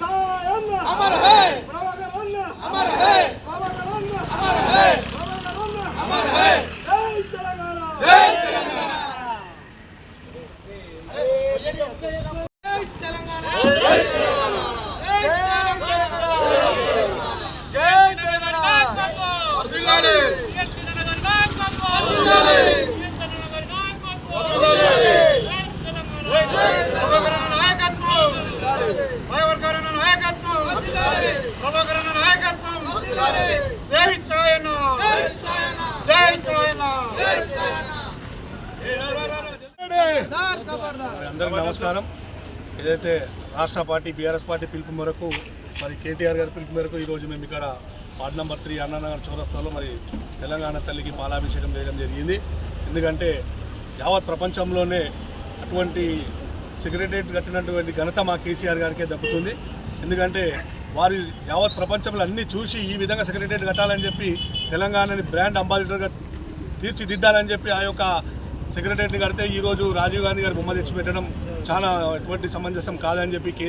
अमर है, अमर है, अमर है, अमर है। जय तेलंगाना, जय तेलंगाना, जय तेलंगाना, जय तेलंगाना, जय అందరికీ నమస్కారం. ఏదైతే రాష్ట్ర పార్టీ బీఆర్ఎస్ పార్టీ పిలుపు మేరకు మరి కేటీఆర్ గారి పిలుపు మేరకు ఈరోజు మేము ఇక్కడ వార్డు నెంబర్ 3 అన్నానగర్ చౌరస్తాలో మరి తెలంగాణ తల్లికి పాలాభిషేకం చేయడం జరిగింది. ఎందుకంటే యావత్ ప్రపంచంలోనే అటువంటి సెక్రటరియట్ కట్టినటువంటి ఘనత మా కేసీఆర్ గారికే దక్కుతుంది. ఎందుకంటే వారి యావత్ ప్రపంచంలో అన్నీ చూసి ఈ విధంగా సెక్రటరియట్ కట్టాలని చెప్పి తెలంగాణని బ్రాండ్ అంబాసిడర్గా తీర్చిదిద్దాలని చెప్పి ఆ యొక్క సెక్రటరీని కడితే ఈరోజు రాజీవ్ గాంధీ గారు బొమ్మ తెచ్చిపెట్టడం చాలా ఎటువంటి సమంజసం కాదని చెప్పి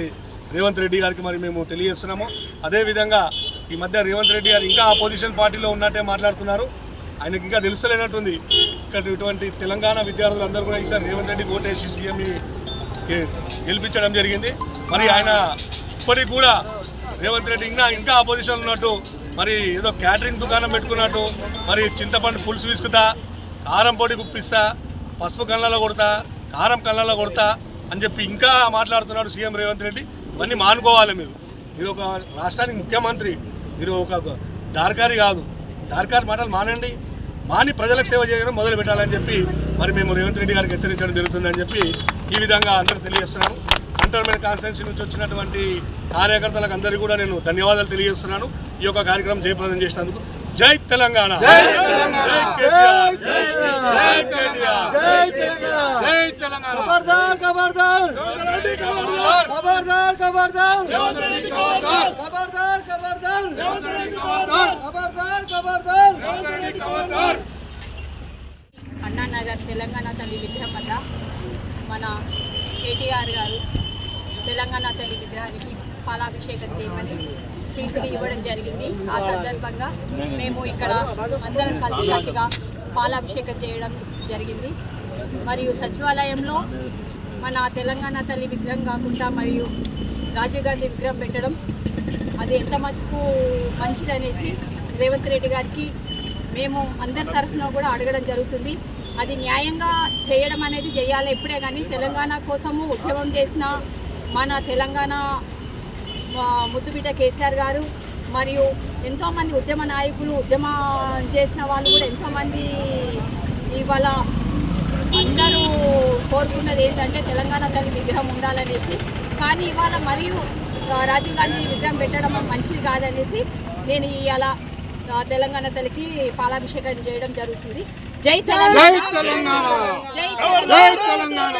రేవంత్ రెడ్డి గారికి మరి మేము తెలియజేస్తున్నాము. అదేవిధంగా ఈ మధ్య రేవంత్ రెడ్డి గారు ఇంకా అపోజిషన్ పార్టీలో ఉన్నట్టే మాట్లాడుతున్నారు. ఆయనకి ఇంకా తెలుస్తలేనట్టుంది. ఇక్కడ ఇటువంటి తెలంగాణ విద్యార్థులందరూ కూడా ఈసారి రేవంత్ రెడ్డికి ఓటేసి సీఎంని గెలిపించడం జరిగింది. మరి ఆయన ఇప్పటికి కూడా రేవంత్ రెడ్డి ఇంకా అపోజిషన్ ఉన్నట్టు మరి ఏదో క్యాటరింగ్ దుకాణం పెట్టుకున్నట్టు మరి చింతపండు పులుసు విసుకుతా, కారం పొడి గుప్పిస్తా, పసుపు కళ్ళలో కొడతా, కారం కళ్ళలో కొడతా అని చెప్పి ఇంకా మాట్లాడుతున్నాడు సీఎం రేవంత్ రెడ్డి. ఇవన్నీ మానుకోవాలి. మీరు ఒక రాష్ట్రానికి ముఖ్యమంత్రి, మీరు ఒక దార్కారి కాదు. దార్కారి మాటలు మాని ప్రజలకు సేవ చేయడం మొదలు పెట్టాలని చెప్పి మరి మేము రేవంత్ రెడ్డి గారికి హెచ్చరించడం జరుగుతుందని చెప్పి ఈ విధంగా అందరూ తెలియజేస్తున్నాను. కంటోన్మెంట్ కాన్స్టిట్యున్సీ నుంచి వచ్చినటువంటి కార్యకర్తలకు అందరికీ కూడా నేను ధన్యవాదాలు తెలియజేస్తున్నాను. ఈ యొక్క కార్యక్రమం జయప్రదం చేసినందుకు. జై తెలంగాణ, జై కేసీఆర్, జై కేటీఆర్, జై తెలంగాణ. ఖబర్దార్ ఖబర్దార్ రెడ్డి, ఖబర్దార్ ఖబర్దార్ ఖబర్దార్ రేవంత్ రెడ్డి, ఖబర్దార్ ఖబర్దార్ ఖబర్దార్ రేవంత్ రెడ్డి, ఖబర్దార్ ఖబర్దార్ ఖబర్దార్ రేవంత్ రెడ్డి, ఖబర్దార్. అన్నానగర్ తెలంగాణ తల్లి విగ్రహం వద్ద మన కేటీఆర్ గారు తెలంగాణ తల్లి విగ్రహానికి పాలాభిషేకం చేయమని తీర్పుని ఇవ్వడం జరిగింది. ఆ సందర్భంగా మేము ఇక్కడ అందరం కలిసికట్టుగా పాలాభిషేకం చేయడం జరిగింది. మరియు సచివాలయంలో మన తెలంగాణ తల్లి విగ్రహం కాకుండా మరియు రాజీవ్ గాంధీ విగ్రహం పెట్టడం అది ఎంత మటుకు మంచిదనేసి రేవంత్ రెడ్డి గారికి మేము అందరి తరఫున కూడా అడగడం జరుగుతుంది. అది న్యాయంగా చేయడం అనేది చేయాలి ఎప్పుడే కానీ. తెలంగాణ కోసము ఉద్యమం చేసిన మన తెలంగాణ ముద్దుబిడ్డ కేసీఆర్ గారు మరియు ఎంతోమంది ఉద్యమ నాయకులు, ఉద్యమం చేసిన వాళ్ళు కూడా ఎంతోమంది ఇవాళ అందరూ కోరుకున్నది ఏంటంటే తెలంగాణ తల్లి విగ్రహం ఉండాలనేసి. కానీ ఇవాళ మరియు రాజీవ్ గాంధీ విగ్రహం పెట్టడం మంచిది కాదనేసి నేను ఇవాళ తెలంగాణ తల్లికి పాలాభిషేకం చేయడం జరుగుతుంది. జై తెలంగాణ, జై తెలంగాణ, జై తెలంగాణ.